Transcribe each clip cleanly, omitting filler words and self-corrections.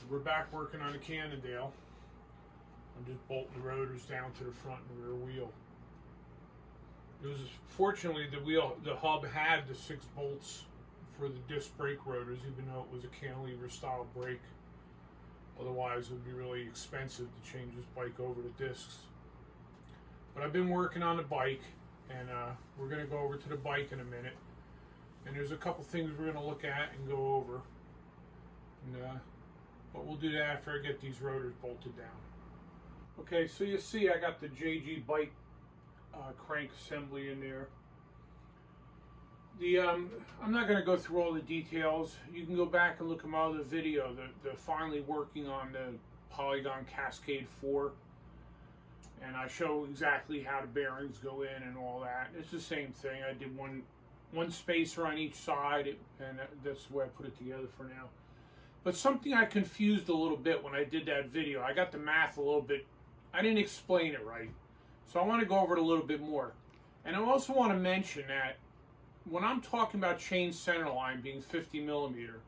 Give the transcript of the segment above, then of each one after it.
We're back working on the Cannondale. I'm just bolting the rotors down to the front and rear wheel. It was fortunately the hub had the 6 bolts for the disc brake rotors, even though it was a cantilever style brake. Otherwise, it would be really expensive to change this bike over to discs. But I've been working on the bike, and we're going to go over to the bike in a minute. And there's a couple things we're going to look at and go over. And, but we'll do that after I get these rotors bolted down. Okay, so you see I got the JG bike crank assembly in there. I'm not going to go through all the details. You can go back and look at my other video. They're finally working on the Polygon Cascade 4. And I show exactly how the bearings go in and all that. It's the same thing. I did one spacer on each side, and that's the way I put it together for now. But something I confused a little bit when I did that video. I got the math a little bit. I didn't explain it right. So I want to go over it a little bit more. And I also want to mention that when I'm talking about chain centerline being 50 millimeter,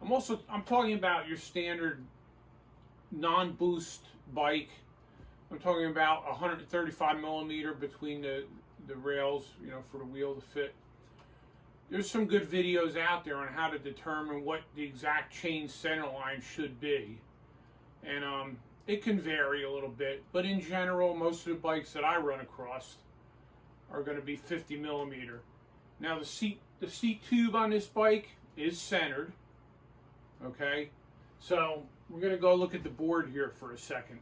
I'm talking about your standard non-boost bike. I'm talking about 135 millimeter between the rails, you know, for the wheel to fit. There's some good videos out there on how to determine what the exact chain centerline should be. And it can vary a little bit, but in general, most of the bikes that I run across are going to be 50 millimeter. Now the seat tube on this bike is centered. Okay, so we're going to go look at the board here for a second.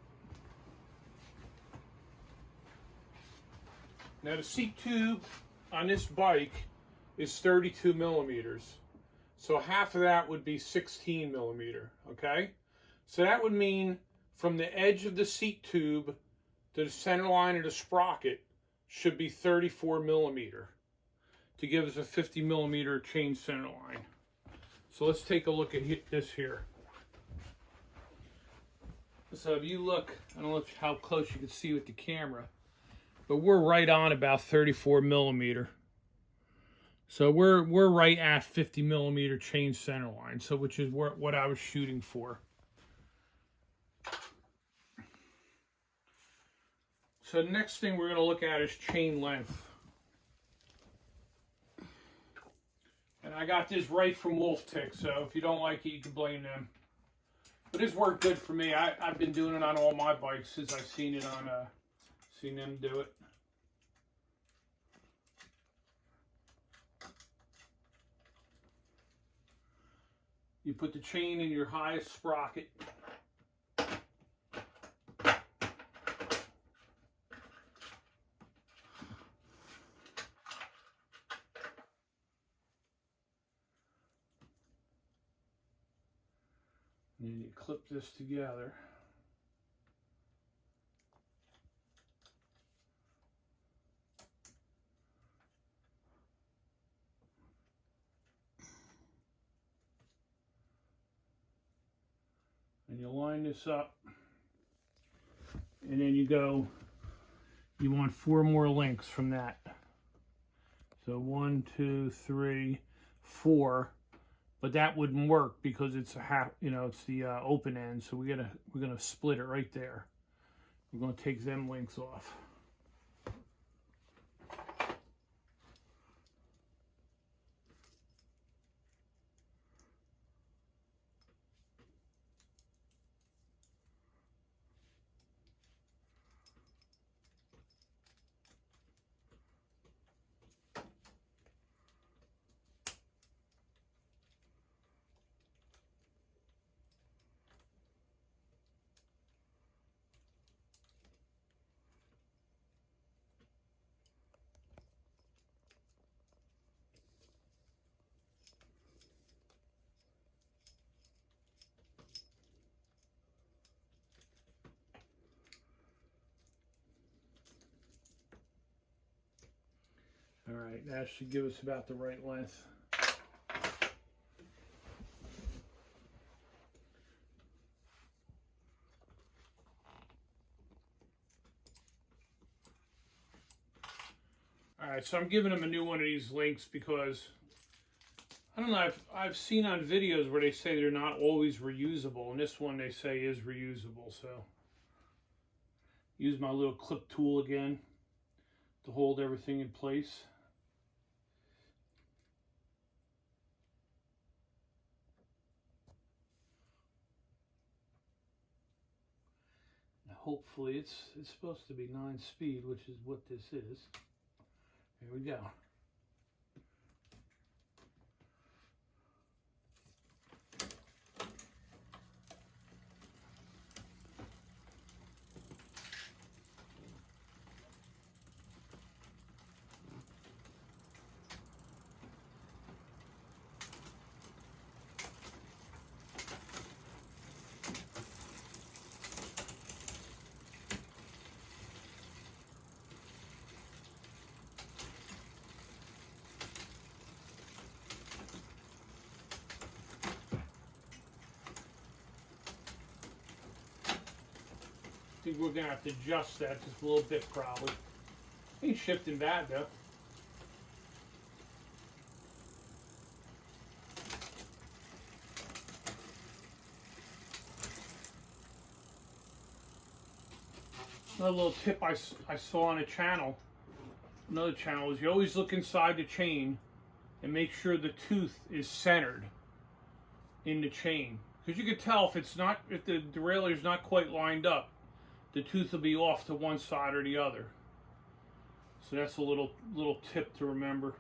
Now the seat tube on this bike is 32 millimeters. So half of that would be 16 millimeter, okay? So that would mean from the edge of the seat tube to the center line of the sprocket should be 34 millimeter to give us a 50 millimeter chain center line. So let's take a look at this here. So if you look, I don't know how close you can see with the camera, but we're right on about 34 millimeter. So we're right at 50 millimeter chain center line, so which is what I was shooting for. So the next thing we're going to look at is chain length. And I got this right from Wolf Tick, so if you don't like it, you can blame them. But it's worked good for me. I've been doing it on all my bikes since I've seen it on, seen them do it. You put the chain in your highest sprocket. And then you clip this together. And you line this up, and then you want 4 more links from that. So 1, 2, 3, 4, but that wouldn't work because it's a half, you know, it's the open end. So we're gonna split it right there. We're gonna take them links off. All right, that should give us about the right length. All right, so I'm giving them a new one of these links because I don't know, I've seen on videos where they say they're not always reusable, and this one they say is reusable, so use my little clip tool again to hold everything in place. Hopefully it's supposed to be 9-speed, which is what this is. Here we go. I think we're gonna have to adjust that just a little bit probably. Ain't shifting bad though. Another little tip I saw on a channel, another channel, is you always look inside the chain and make sure the tooth is centered in the chain. Because you can tell if the derailleur is not quite lined up, the tooth will be off to one side or the other. So that's a little tip to remember.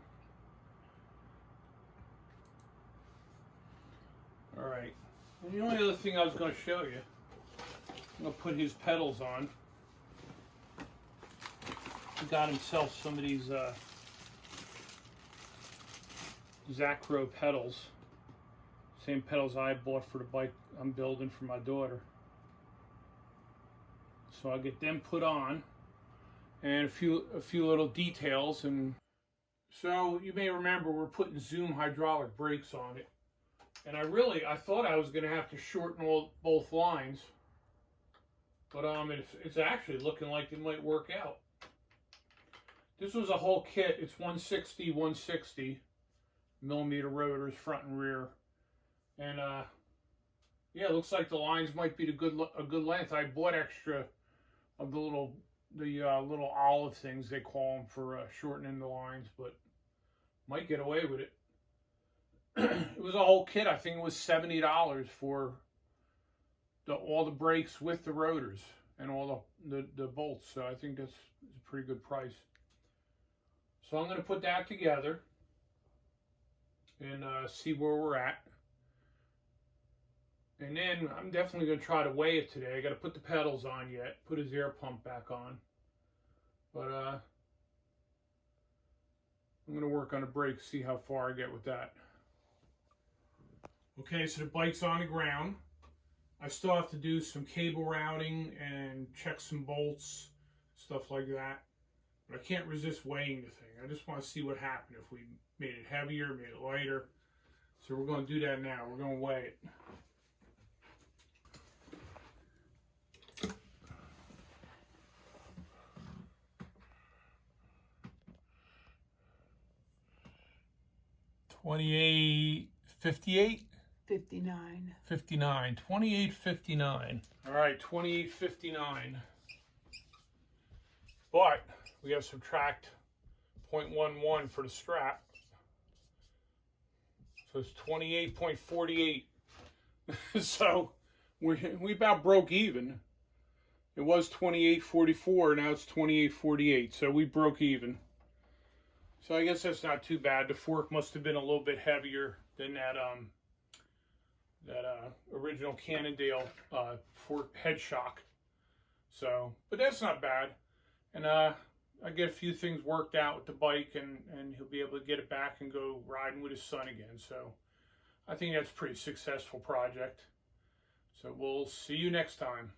All right. And the only other thing I was going to show you, I'm going to put his pedals on. He got himself some of these Zacro pedals. Same pedals I bought for the bike I'm building for my daughter. So I'll get them put on, and a few little details. And so you may remember we're putting Zoom hydraulic brakes on it, and I thought I was going to have to shorten both lines, but it's actually looking like it might work out. This was a whole kit. It's 160 millimeter rotors, front and rear, and yeah, it looks like the lines might be a good length. I bought extra of the little olive things they call them for shortening the lines, but might get away with it. It was a whole kit. I think it was $70 for all the brakes with the rotors and all the bolts. So I think that's a pretty good price. So I'm going to put that together and see where we're at. And then I'm definitely going to try to weigh it today. I got to put the pedals on yet, put his air pump back on. But I'm going to work on the brakes, see how far I get with that. Okay, so the bike's on the ground. I still have to do some cable routing and check some bolts, stuff like that. But I can't resist weighing the thing. I just want to see what happened if we made it heavier, made it lighter. So we're going to do that now. We're going to weigh it. $28.58? 59. 59. $28.59. All right, $28.59. But we have subtract 0.11 for the strap. So it's 28.48. So we about broke even. It was 28.44, now it's 28.48. So we broke even. So I guess that's not too bad. The fork must have been a little bit heavier than that original Cannondale fork head shock. So, but that's not bad. And I get a few things worked out with the bike, and he'll be able to get it back and go riding with his son again. So I think that's a pretty successful project. So we'll see you next time.